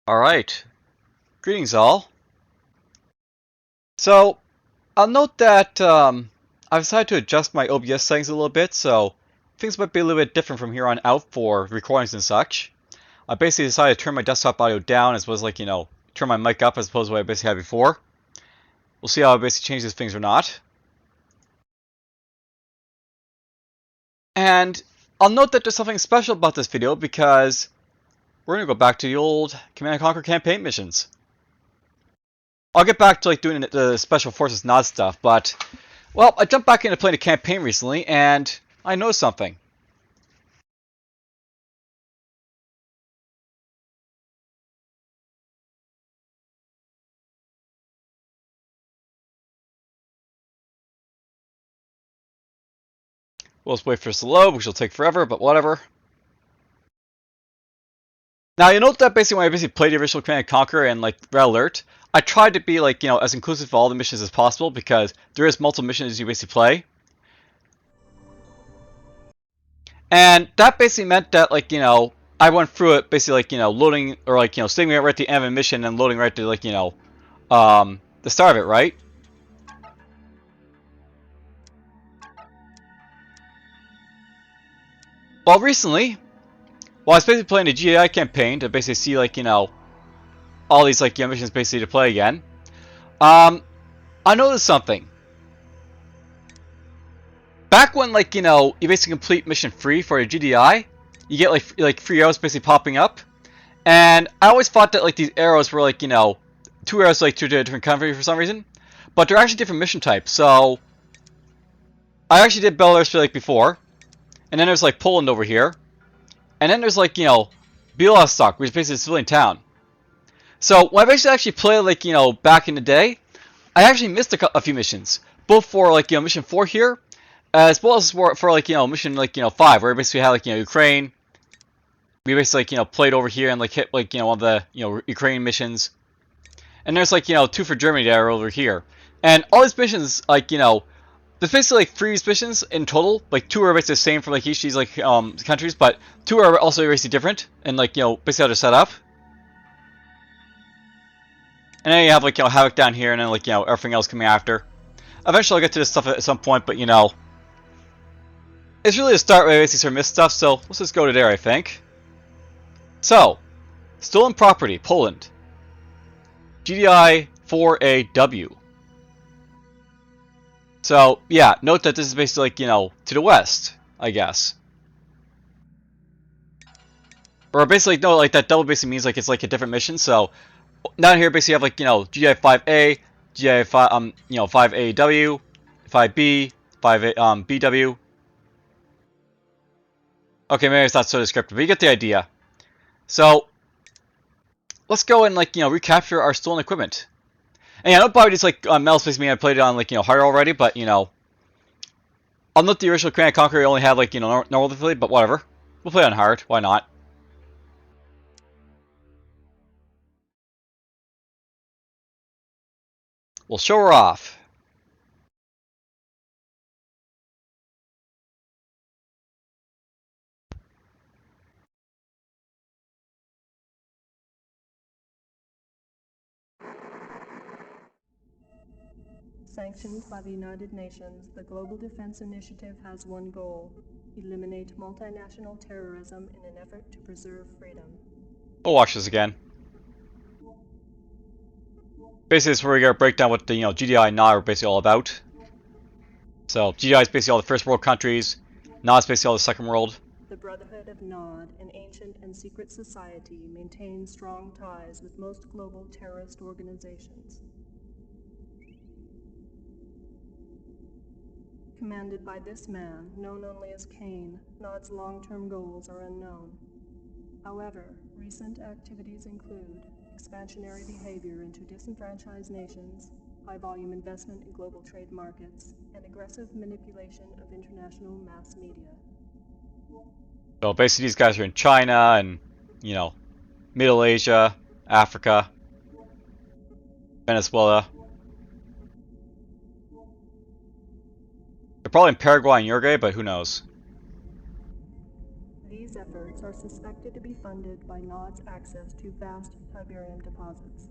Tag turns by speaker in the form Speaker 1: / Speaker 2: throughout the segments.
Speaker 1: Alright, greetings all. So, I'll note that I've decided to adjust my OBS settings a little bit, so things might be a little bit different from here on out for recordings and such. I basically decided to turn my desktop audio down as well as turn my mic up as opposed to what I basically had before. We'll see how I basically change these things or not. And I'll note that there's something special about this video because we're going to go back to the old Command & Conquer campaign missions. I'll get back to doing the Special Forces nod stuff, but well, I jumped back into playing a campaign recently, and I noticed something. We'll just wait for this to load, which will take forever, but whatever. Now, you note that basically when I played the original Command & Conquer and Red Alert, I tried to be as inclusive of all the missions as possible because there is multiple missions you basically play. And that basically meant that I went through it basically loading or saving it right at the end of a mission and loading right to the start of it, right? Well, recently, while I was basically playing the GDI campaign to basically see all these missions basically to play again, I noticed something. Back when you basically complete mission 3 for your GDI, you get like 3 arrows basically popping up, and I always thought that these arrows were 2 arrows to a different country for some reason, but they're actually different mission types. So I actually did Belarus before, and then there's Poland over here, and then there's Białystok, which is basically a civilian town. So when I actually played back in the day, I actually missed a few missions, both for mission 4 here, as well as for mission 5, where I basically had Ukraine. We basically played over here and hit one of the Ukraine missions, and there's 2 for Germany that are over here, and all these missions there's basically 3 missions in total. 2 are basically the same for each of these countries, but 2 are also basically different and basically how they're set up. And then you have Havoc down here, and then everything else coming after. Eventually I'll get to this stuff at some point, but it's really a start where I basically sort of miss stuff, so let's just go to there, I think. So, stolen property, Poland. GDI 4AW. So, yeah, note that this is basically to the west, I guess. Or basically, no, that double basically means it's a different mission, so down here basically you have GDI 5A, GDI 5 5AW, 5B, 5A BW. Okay, maybe it's not so descriptive, but you get the idea. So let's go and recapture our stolen equipment. And yeah, I know probably just Mel Space Me I played it on hard already, but I'll note the original Command & Conquer only had normal difficulty, but whatever. We'll play on hard, why not? We'll show her off.
Speaker 2: Sanctioned by the United Nations, the Global Defense Initiative has one goal: eliminate multinational terrorism in an effort to preserve freedom.
Speaker 1: We'll watch this again. Basically, this is where we get a breakdown what the GDI and NOD are basically all about. So GDI is basically all the first world countries, NOD is basically all the second world.
Speaker 2: The Brotherhood of Nod, an ancient and secret society, maintains strong ties with most global terrorist organizations. Commanded by this man, known only as Kane, Nod's long-term goals are unknown. However, recent activities include expansionary behavior into disenfranchised nations, high-volume investment in global trade markets, and aggressive manipulation of international mass media.
Speaker 1: So basically these guys are in China and, Middle Asia, Africa, Venezuela. They're probably in Paraguay and Uruguay, but who knows?
Speaker 2: These efforts are suspected to be funded by Nod's access to vast Tiberium deposits.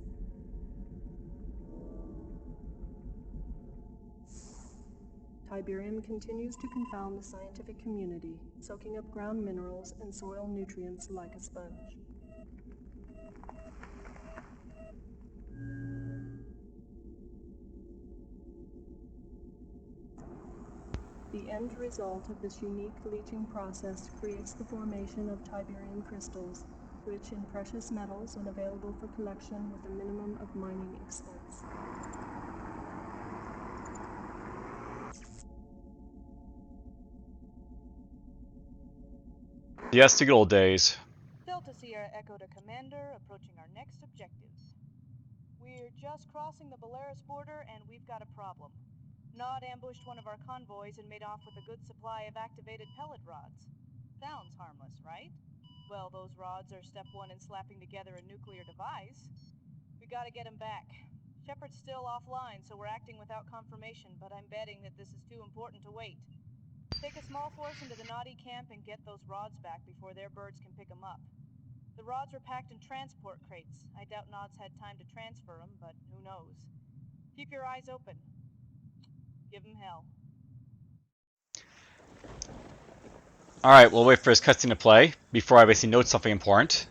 Speaker 2: Tiberium continues to confound the scientific community, soaking up ground minerals and soil nutrients like a sponge. The end result of this unique leaching process creates the formation of Tiberium crystals, rich in precious metals and available for collection with a minimum of mining expense.
Speaker 1: Yes, the good old days.
Speaker 3: Delta Sierra Echo to Commander, approaching our next objectives. We're just crossing the Belarus border and we've got a problem. Nod ambushed one of our convoys and made off with a good supply of activated pellet rods. Sounds harmless, right? Well, those rods are step one in slapping together a nuclear device. We gotta get him back. Shepard's still offline, so we're acting without confirmation, but I'm betting that this is too important to wait. Take a small force into the Noddy camp and get those rods back before their birds can pick them up. The rods were packed in transport crates. I doubt Nod's had time to transfer them, but who knows. Keep your eyes open. Give him hell.
Speaker 1: Alright, we'll wait for his cutscene to play before I basically note something important.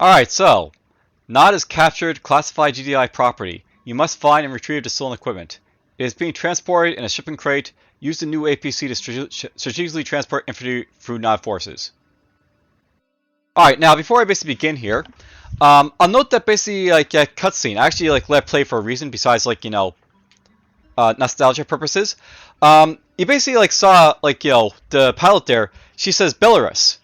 Speaker 1: Alright, so Nod has captured classified GDI property. You must find and retrieve the stolen equipment. It is being transported in a shipping crate. Use the new APC to strategically transport infantry through Nod forces. Alright, now before I basically begin here, I'll note that basically like a cutscene. I actually like let play for a reason besides like, you know, nostalgia purposes. You basically like saw like, you know, the pilot there, she says Belarus.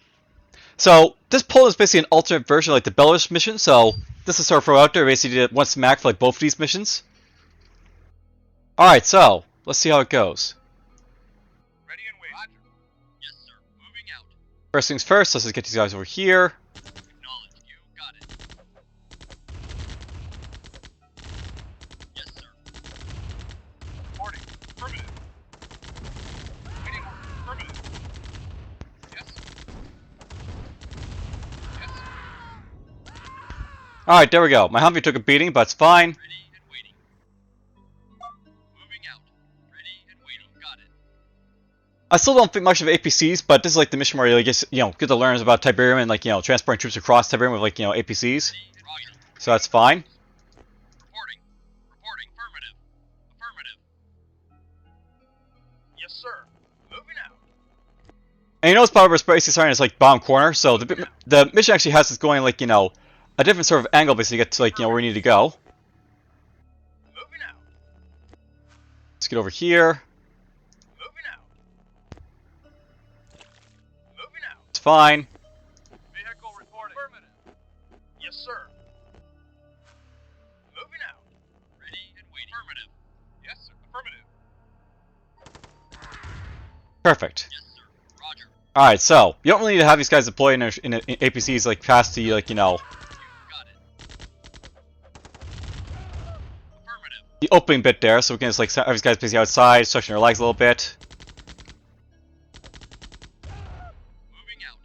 Speaker 1: So this poll is basically an alternate version of like the Belarus mission, so this is sort of throw out there, basically did one smack for like both of these missions. Alright, so let's see how it goes.
Speaker 4: Ready and wait. Roger. Yes, sir. Moving out.
Speaker 1: First things first, let's just get these guys over here.
Speaker 4: Acknowledge. You got it. Yes, sir. Reporting. Affirmative. Waiting order. Affirmative. Yes. Yes.
Speaker 1: Alright, there we go. My Humvee took a beating, but it's fine.
Speaker 4: Ready and waiting. Moving out. Ready and waiting. Got it.
Speaker 1: I still don't think much of APCs, but this is like the mission where you just, you know, get to learn about Tiberium and like, you know, transporting troops across Tiberium with like, you know, APCs.
Speaker 4: Roger.
Speaker 1: So that's fine.
Speaker 4: Reporting. Reporting. Affirmative. Affirmative. Yes, sir. Moving out.
Speaker 1: And you notice Barbar's basically starting as like bottom corner, so the mission actually has us going like, you know, a different sort of angle basically to get to like, you know, where we need to go.
Speaker 4: Moving out.
Speaker 1: Let's get over here.
Speaker 4: Moving out. Moving out.
Speaker 1: It's fine.
Speaker 4: Vehicle reporting. Affirmative. Yes, sir. Moving out. Ready and waiting. Affirmative. Yes, sir. Affirmative.
Speaker 1: Perfect.
Speaker 4: Yes, sir. Roger.
Speaker 1: Alright, so you don't really need to have these guys deploy in APCs like past the like, you know,
Speaker 4: You got it. Affirmative.
Speaker 1: the opening bit there, so we can just like have these guys basically outside, stretching their legs a little bit.
Speaker 4: Moving out.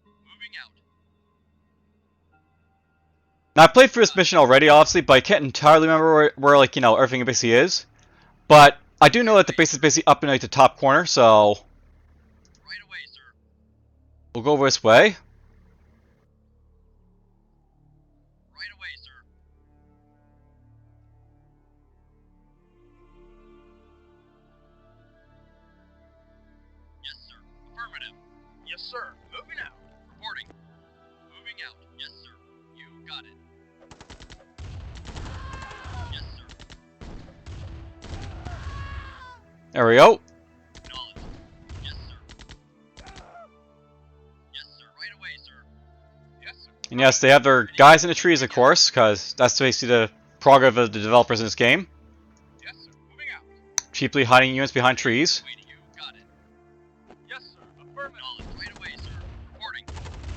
Speaker 4: Moving out.
Speaker 1: Now I played through this mission already, obviously, but I can't entirely remember where like, you know, everything basically is. But I do know that the base is basically up in like the top corner, so
Speaker 4: Right away, sir.
Speaker 1: we'll go over this way.
Speaker 4: Right away, sir. Yes, sir. Affirmative. Yes, sir. Moving out. Reporting. Moving out. Yes, sir. You got it. Yes, sir.
Speaker 1: There we go.
Speaker 4: Acknowledge. Yes, sir. Yes, sir. Right away, sir. Yes, sir.
Speaker 1: And yes, they have their guys in the trees, of course, because that's basically the prerogative of the developers in this game.
Speaker 4: Yes, sir. Moving out.
Speaker 1: cheaply hiding units behind trees.
Speaker 4: Waiting. You got it. Yes, sir. Affirmative. Acknowledged. Right away, sir. Reporting.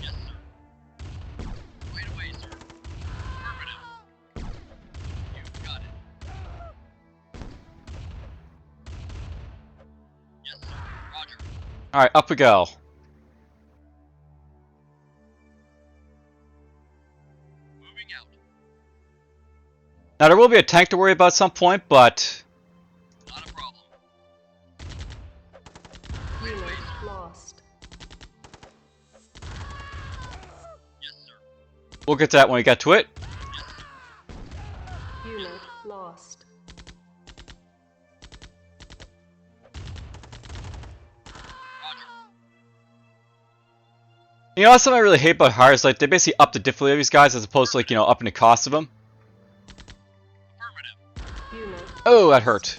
Speaker 4: Yes, sir. Right away, sir. Affirmative. You got it. Yes, sir. Roger.
Speaker 1: Alright, up we go.
Speaker 4: Moving out.
Speaker 1: Now there will be a tank to worry about at some point, but
Speaker 4: Not a problem.
Speaker 2: Unit lost.
Speaker 4: Yes, sir.
Speaker 1: we'll get to that when we get to it.
Speaker 4: Yes, sir.
Speaker 2: Unit lost.
Speaker 4: Roger.
Speaker 1: You know, that's something I really hate about Hard is like they basically up the difficulty of these guys as opposed to like, you know, upping the cost of them.
Speaker 4: Affirmative.
Speaker 2: Unit.
Speaker 1: Oh, that hurt.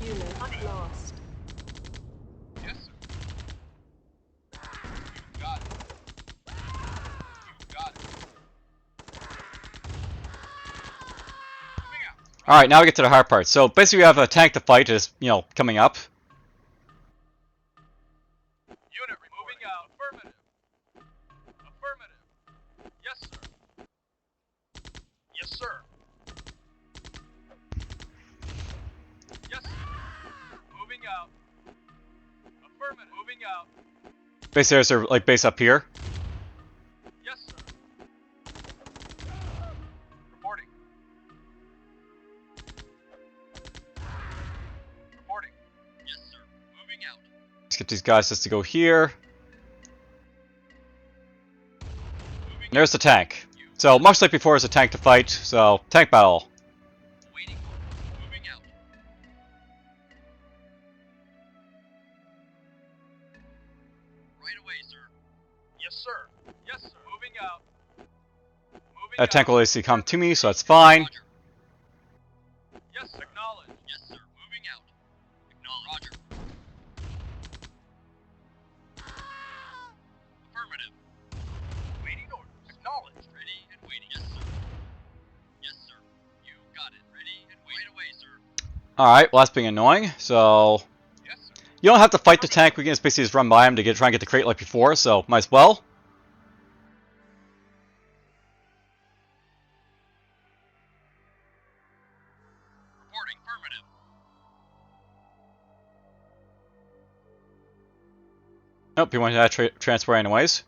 Speaker 2: Unit lost.
Speaker 4: Yes, sir. You got it. You got it. Moving out.
Speaker 1: Alright, now we get to the hard part. So basically we have a tank to fight is, you know, coming up.
Speaker 4: Unit moving out. Affirmative. Affirmative. Yes, sir. Yes, sir. Yes, sir. Moving out. Affirmative. Moving out.
Speaker 1: Basically there's their like base up here.
Speaker 4: Yes, sir. Reporting. Reporting. Yes, sir. Moving out.
Speaker 1: Let's get these guys just to go here.
Speaker 4: Moving
Speaker 1: And there's the tank. So much like before, it's a tank to fight. So tank battle.
Speaker 4: Waiting. Moving out. Right away, sir. Yes, sir. Yes, sir. Moving out. Moving
Speaker 1: That tank
Speaker 4: out.
Speaker 1: will basically come to me, so that's fine.
Speaker 4: Roger. Yes, acknowledge. Yes, sir. Moving out. Acknowledge. Roger. Affirmative. Waiting orders. Acknowledged. Ready and waiting. Yes, sir. Yes, sir. You got it. Ready and waiting. Right away, sir.
Speaker 1: Alright, well that's being annoying. So
Speaker 4: Yes, sir.
Speaker 1: you don't have to fight the tank, we can just basically just run by him to try and get the crate like before, so might as well.
Speaker 4: Reporting. Affirmative.
Speaker 1: Nope, he wanted that transfer anyways.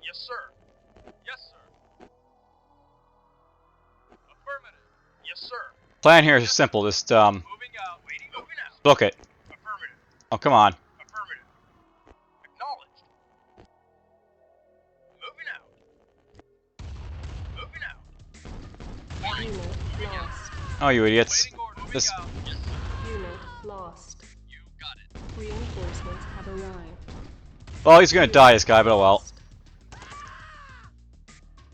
Speaker 4: Yes, sir. Yes, sir. Affirmative. Yes, sir.
Speaker 1: Plan here is simple, just
Speaker 4: Moving out. Waiting. Moving out.
Speaker 1: book it.
Speaker 4: Affirmative.
Speaker 1: Oh, come on.
Speaker 4: Affirmative. Acknowledged. Moving out. Moving out. Warning.
Speaker 2: Unit lost.
Speaker 1: Oh, you idiots.
Speaker 4: Waiting order. Moving
Speaker 1: This-
Speaker 4: out. Yes, sir.
Speaker 2: Unit lost.
Speaker 4: You got it.
Speaker 2: Reinforcements have arrived.
Speaker 1: Well, he's gonna die, this guy, but oh well.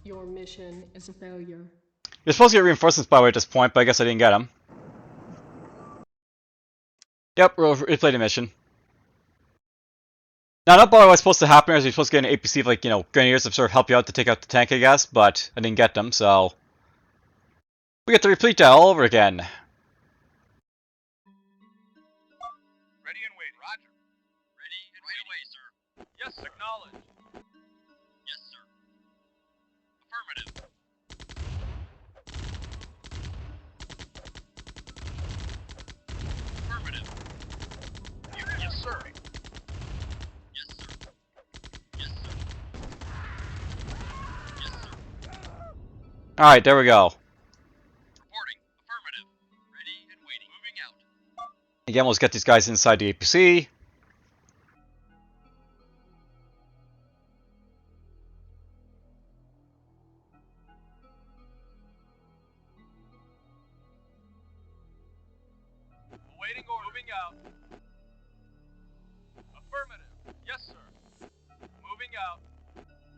Speaker 2: Your mission is a failure.
Speaker 1: You're supposed to get reinforcements by the way at this point, but I guess I didn't get them. Yep, we'll replay the mission. Now, not by what's supposed to happen is you're supposed to get an APC of, like, you know, grenadiers to sort of help you out to take out the tank, I guess, but I didn't get them, so we get to replete that all over again.
Speaker 4: Ready and waiting. Roger. Ready and right away, sir. Yes, acknowledged. Yes, sir. Affirmative. Affirmative. Yes, sir. Yes, sir. Yes, sir. Yes, sir.
Speaker 1: Alright, there we go.
Speaker 4: Reporting. Affirmative. Ready and waiting. Moving out.
Speaker 1: Again, let's get these guys inside the APC.
Speaker 4: Awaiting order. Moving out. Affirmative. Yes, sir. Moving out.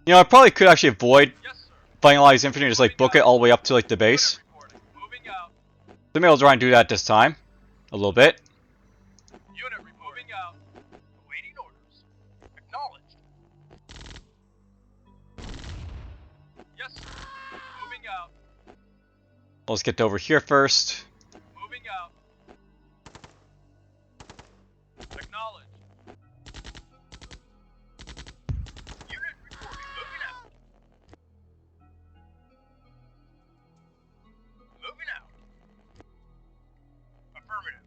Speaker 1: You know, I probably could actually avoid
Speaker 4: Yes, sir.
Speaker 1: fighting a lot of these infantry and just, like, book it all the way up to, like, the base.
Speaker 4: Unit reporting. Moving out.
Speaker 1: So maybe I'll try and do that this time. A little bit.
Speaker 4: Unit moving out. Awaiting orders. Acknowledged.
Speaker 1: Let's get over here first.
Speaker 4: Moving out. Acknowledged. Unit reporting. Moving out. Moving out. Affirmative.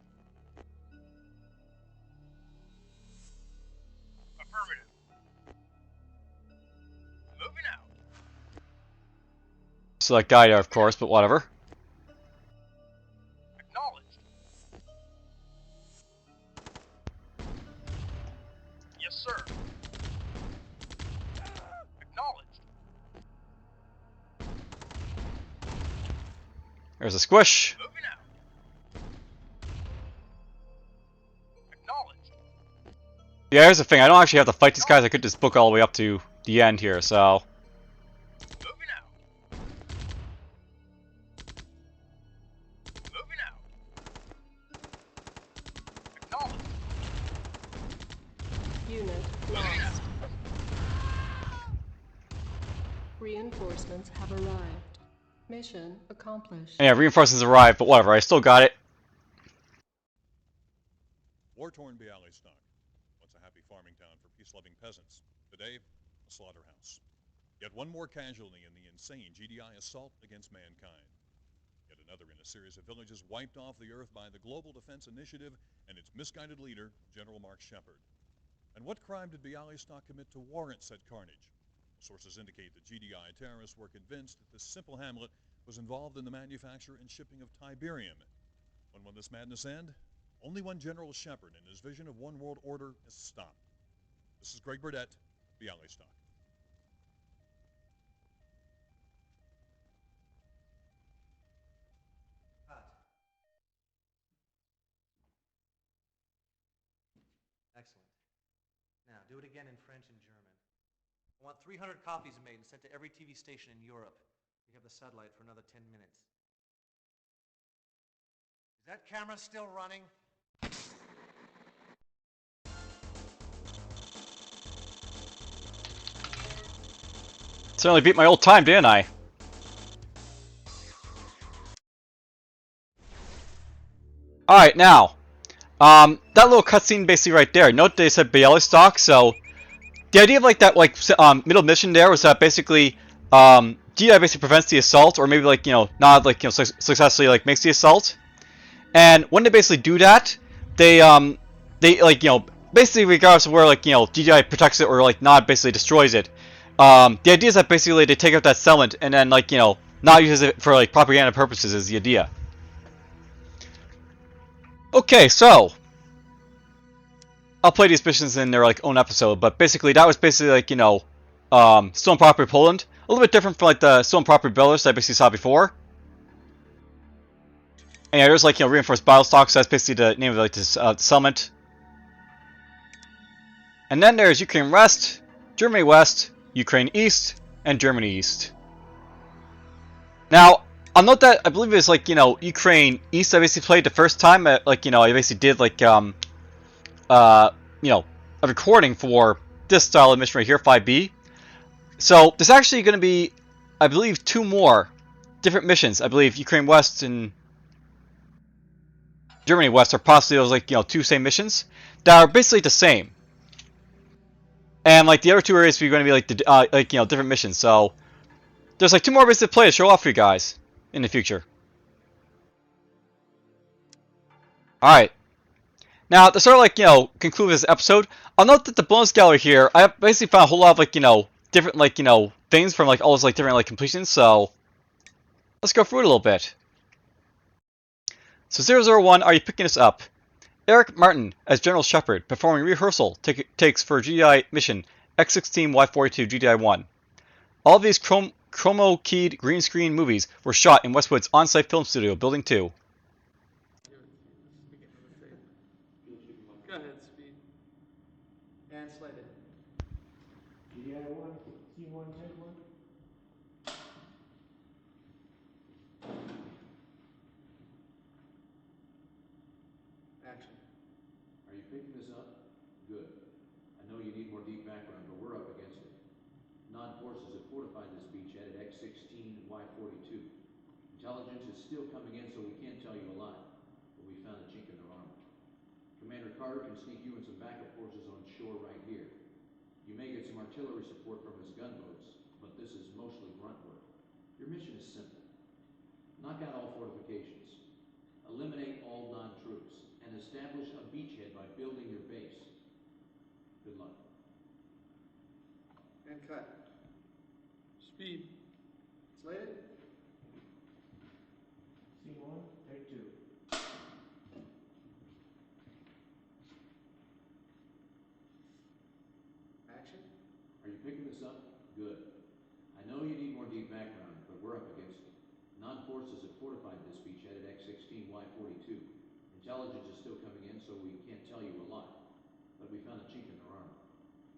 Speaker 4: Affirmative. Moving out.
Speaker 1: So that guy there, of course, but whatever.
Speaker 4: Acknowledged. Yes, sir. Acknowledged.
Speaker 1: There's a squish.
Speaker 4: Moving out. Acknowledged.
Speaker 1: Yeah, here's the thing. I don't actually have to fight these guys. I could just book all the way up to the end here, so...
Speaker 4: Moving out. Moving out. Acknowledged.
Speaker 2: Unit
Speaker 4: Moving out.
Speaker 2: lost. Reinforcements have arrived. Mission accomplished.
Speaker 1: And yeah, reinforcements arrived, but whatever. I still got it.
Speaker 5: War-torn Bialystok, once a happy farming town for peace-loving peasants. Today, a slaughterhouse. Yet one more casualty in the insane GDI assault against mankind. Yet another in a series of villages wiped off the earth by the Global Defense Initiative and its misguided leader, General Mark Shepard. And what crime did Bialystok commit to warrant said carnage? Sources indicate that GDI terrorists were convinced that this simple hamlet was involved in the manufacture and shipping of Tiberium. When will this madness end? Only when General Shepard and his vision of one world order is stopped. This is Greg Burdett, Bialystok.
Speaker 6: Cut. Excellent. Now, do it again in French and German. I want 300 copies made and sent to every TV station in Europe. We have the satellite for another 10 minutes. Is that camera still running?
Speaker 1: Certainly beat my old time, didn't I? Alright, now. That little cutscene basically right there. Note they said Bialystok, so... The idea of like that middle mission there was that basically GDI basically prevents the assault, or maybe like, you know, not like, you know, successfully like makes the assault. And when they basically do that, they like, you know, basically regardless of where like, you know, GDI protects it or like not basically destroys it. The idea is that basically they take out that settlement and then like, you know, not use it for like propaganda purposes is the idea. Okay, so I'll play these missions in their like own episode, but basically that was basically like, you know, Stolen Property Poland. A little bit different from like the Stolen Property Belarus that I basically saw before. And yeah, there's like, you know, reinforced Bialystok, so that's basically the name of like this settlement. And then there's Ukraine West, Germany West, Ukraine East, and Germany East. Now, I'll note that I believe it's like, you know, Ukraine East I basically played the first time. Like, you know, I basically did like, you know, a recording for this style of mission right here, 5B. So there's actually going to be, I believe, 2 more different missions. I believe Ukraine West and Germany West are possibly those like, you know, 2 same missions that are basically the same. And like the other 2 areas are going to be like the like, you know, different missions. So there's like 2 more ways to play to show off for you guys in the future. All right. Now, to sort of like, you know, conclude this episode, I'll note that the bonus gallery here, I basically found a whole lot of like, you know, different like, you know, things from like all those like different like completions. So let's go through it a little bit. So 001, are you picking this up? Eric Martin as General Shepard, performing rehearsal takes for GDI mission X16Y42 GDI-1. All of these chromo-keyed green screen movies were shot in Westwood's on-site film studio, Building 2.
Speaker 7: Go ahead, Speed.
Speaker 6: And slated.
Speaker 7: GDI-1, T1, take 1.
Speaker 6: Action.
Speaker 8: Are you picking this up? Good. I know you need more deep background, but we're up against it. Non forces have fortified this beachhead at X16 and Y42. Intelligence is still coming in, so we can't tell you a lot, but we found a chink in their armor. Commander Carter can sneak you and some backup forces on shore right here. You may get some artillery support from his gunboats, but this is mostly grunt work. Your mission is simple. Knock out all fortifications. Eliminate all non-troops, and establish a beachhead by building your base. Good luck.
Speaker 9: And cut.
Speaker 7: Speed.
Speaker 9: Slated?
Speaker 6: Scene one, take two.
Speaker 9: Action.
Speaker 8: Are you picking this up? Good. I know you need more deep background, but we're up against it. Non-forces have fortified this beachhead at X-16, Y-42. Intelligence is still coming in, so we can't tell you a lot. But we found a chink in their armor.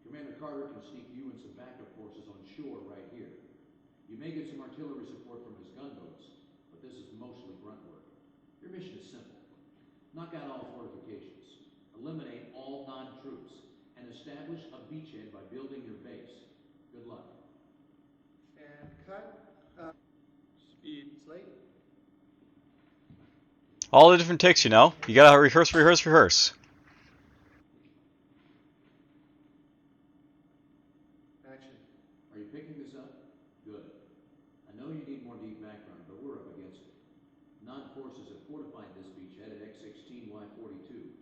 Speaker 8: Commander Carter can sneak you and some backup forces on shore right here. You may get some artillery support from his gunboats, but this is mostly grunt work. Your mission is simple. Knock out all fortifications. Eliminate all non-troops, and establish a beachhead by building your base. Good luck.
Speaker 9: And cut.
Speaker 7: Speed.
Speaker 9: Slate?
Speaker 1: All the different takes, you know. You gotta rehearse, rehearse, rehearse.
Speaker 9: Action.
Speaker 8: Are you picking this up? Good. I know you need more deep background, but we're up against it. Non-forces have fortified this beachhead at X-16, Y-42.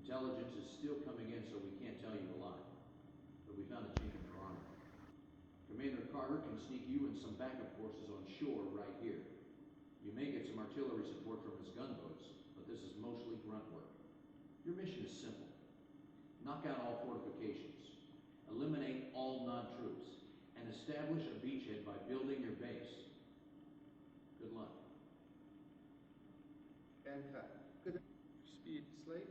Speaker 8: Intelligence is still coming in, so we can't tell you a lot. But we found a chink in their armor. Commander Carter can sneak you and some backup forces on shore right here. You may get some artillery support from his gunboats, but this is mostly grunt work. Your mission is simple. Knock out all fortifications. Eliminate all non-troops, and establish a beachhead by building your base. Good luck.
Speaker 9: And cut. Good.
Speaker 7: Speed.
Speaker 9: Slate?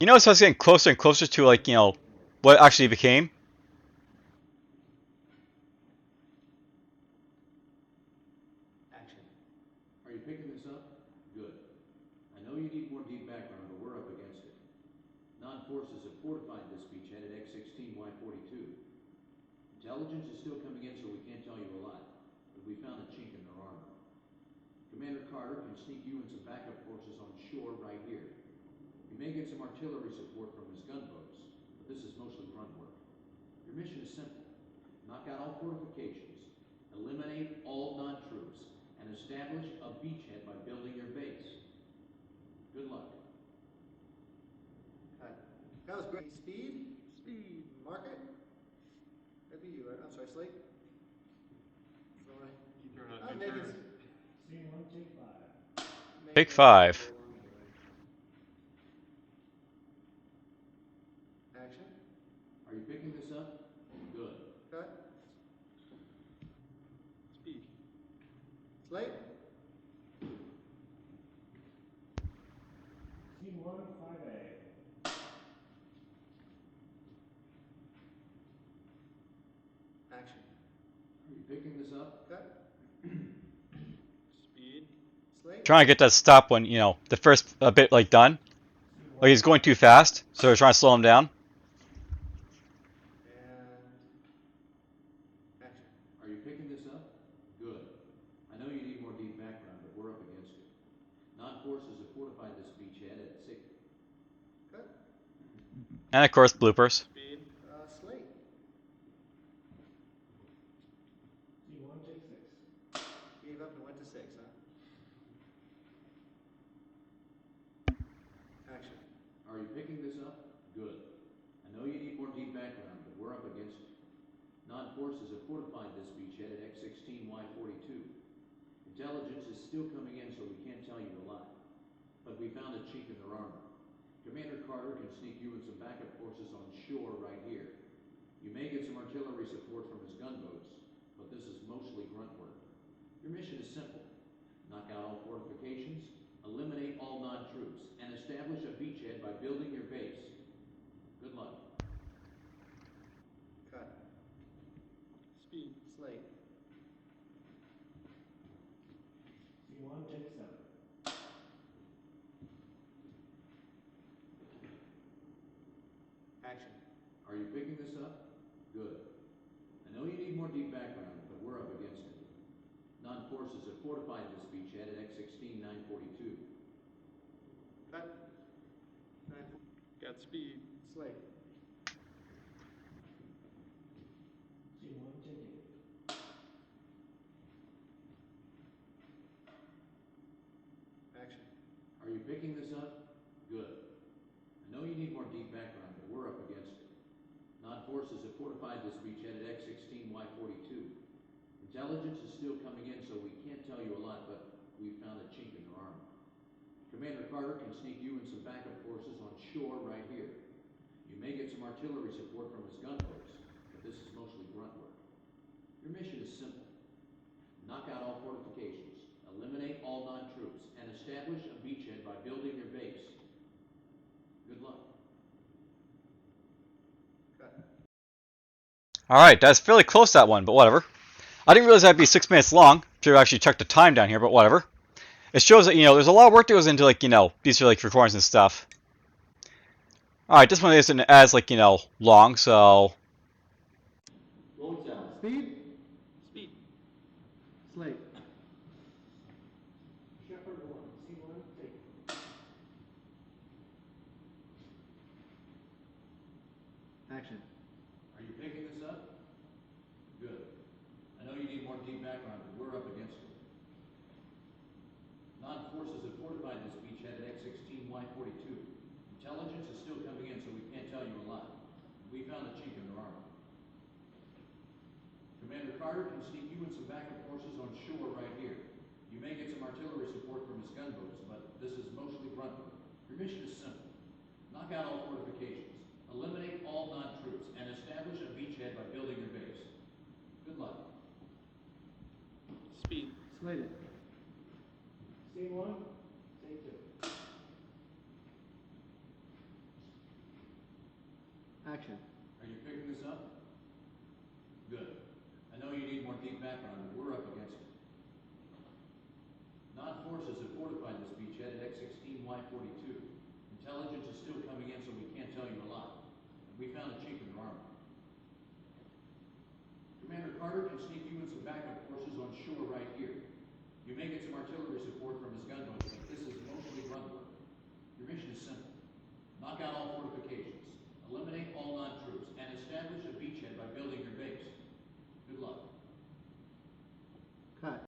Speaker 1: You notice how it's getting closer and closer to, like, you know, what it actually became?
Speaker 9: Action.
Speaker 8: Are you picking this up? Good. I know you need more deep background, but we're up against it. Non-forces have fortified this beachhead at X-16, Y-42. Intelligence is still coming in, so we can't tell you a lot, but we found a chink in their armor. Commander Carter can sneak you and some backup forces on shore right here. You may get some artillery support from his gunboats, but this is mostly grunt work. Your mission is simple. Knock out all fortifications, eliminate all non-troops, and establish a beachhead by building your base. Good luck.
Speaker 9: Cut. That was great. Speed?
Speaker 7: Speed.
Speaker 9: Mark it? That'd be you, right? I'm sorry, Slate?
Speaker 7: Sorry. Keep your
Speaker 9: Nathan's.
Speaker 6: Scene one, take five.
Speaker 1: Take 5.
Speaker 9: Action.
Speaker 8: Are you picking this up? Good.
Speaker 9: Cut.
Speaker 7: Speed.
Speaker 9: Slate?
Speaker 6: Scene one, 5A.
Speaker 9: Action.
Speaker 8: Are you picking this up?
Speaker 9: Cut.
Speaker 7: Speed.
Speaker 9: Slate?
Speaker 1: Trying to get that stop when, you know, the first bit, like, done. Like, he's going too fast, so they're trying to slow him down.
Speaker 9: And action.
Speaker 8: Are you picking this up? Good. I know you need more deep background, but we're up against it. Non-forces have fortified this beachhead at 6.
Speaker 9: Cut.
Speaker 1: And, of course, bloopers.
Speaker 7: Speed.
Speaker 9: Slate?
Speaker 6: Scene one, take 6.
Speaker 9: Gave up and went to 6, huh? Action.
Speaker 8: Are you picking this up? Good. I know you need more deep background, but we're up against it. Non-forces have fortified this beachhead at X-16, Y-42. Intelligence is still coming in, so we can't tell you a lot. But we found a chink in their armor. Commander Carter can sneak you and some backup forces on shore right here. You may get some artillery support from his gunboats, but this is mostly grunt work. Your mission is simple. Knock out all fortifications, eliminate all non-troops, and establish a beachhead by building your base. Good luck.
Speaker 9: Cut.
Speaker 7: Speed.
Speaker 9: Slate?
Speaker 6: Scene one, take 7.
Speaker 9: Action.
Speaker 8: Are you picking this up? Good. I know you need more deep background, but we're up against it. Non-forces forces have fortified this beachhead at X-16 942.
Speaker 9: Cut.
Speaker 7: Got speed.
Speaker 9: Slate.
Speaker 8: Scene 1, taking.
Speaker 9: Action.
Speaker 8: Are you picking this up? Good. I know you need more deep background, but we're up against it. Nod forces have fortified this beachhead at X-16 Y42. Intelligence is still coming in, so we can't tell you a lot, but we found a chink in their armor. Commander Carter can sneak you and some backup forces on shore right here. You may get some artillery support from his gunboats, but this is mostly grunt work. Your mission is simple. Knock out all fortifications, eliminate all non-troops, and establish a beachhead by building their base. Good luck.
Speaker 9: Cut.
Speaker 1: Alright, that's fairly close, that one, but whatever. I didn't realize that'd be 6 minutes long. Should have actually checked the time down here, but whatever. It shows that, there's a lot of work that goes into, these are, recordings and stuff. Alright, this one isn't as, long, so...
Speaker 8: Rolling sound.
Speaker 9: Speed.
Speaker 7: Speed.
Speaker 9: Slate.
Speaker 8: Shepard 1, scene 1, take.
Speaker 9: Action.
Speaker 8: Are you picking this up? Good. I know you need more deep background, but we're up against it. Nod forces have fortified this beachhead at X-16 Y42. Intelligence is still coming in, so we can't tell you a lot. We found a chink in their armor. Commander Carter can sneak you and some backup forces on shore right here. You may get some artillery support from his gunboats, but this is mostly grunt work. Your mission is simple. Knock out all fortifications, eliminate all non-troops, and establish a beachhead by building your base. Good luck.
Speaker 7: Speed.
Speaker 9: Slated.
Speaker 8: Scene 1, take 2.
Speaker 9: Action.
Speaker 8: Are you picking this up? Good. I know you need more deep background, but we're up against it. Nod forces have fortified this beachhead at X-16 Y42. Intelligence is still coming in, so we can't tell you a lot. We found a chink in their armor. Commander Carter can sneak you and some backup forces on shore right here. You may get some artillery support from his gunboats, but this is mostly grunt work. Your mission is simple. Knock out all fortifications, eliminate all non-troops, and establish a beachhead by building your base. Good luck.
Speaker 9: Cut.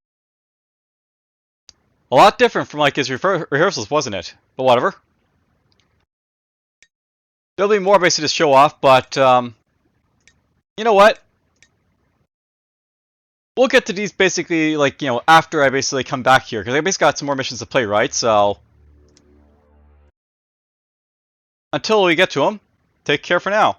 Speaker 1: A lot different from, his rehearsals, wasn't it? But whatever. There'll be more basically to show off, but, you know what? We'll get to these basically, after I basically come back here, because I basically got some more missions to play, right? So, until we get to them, take care for now.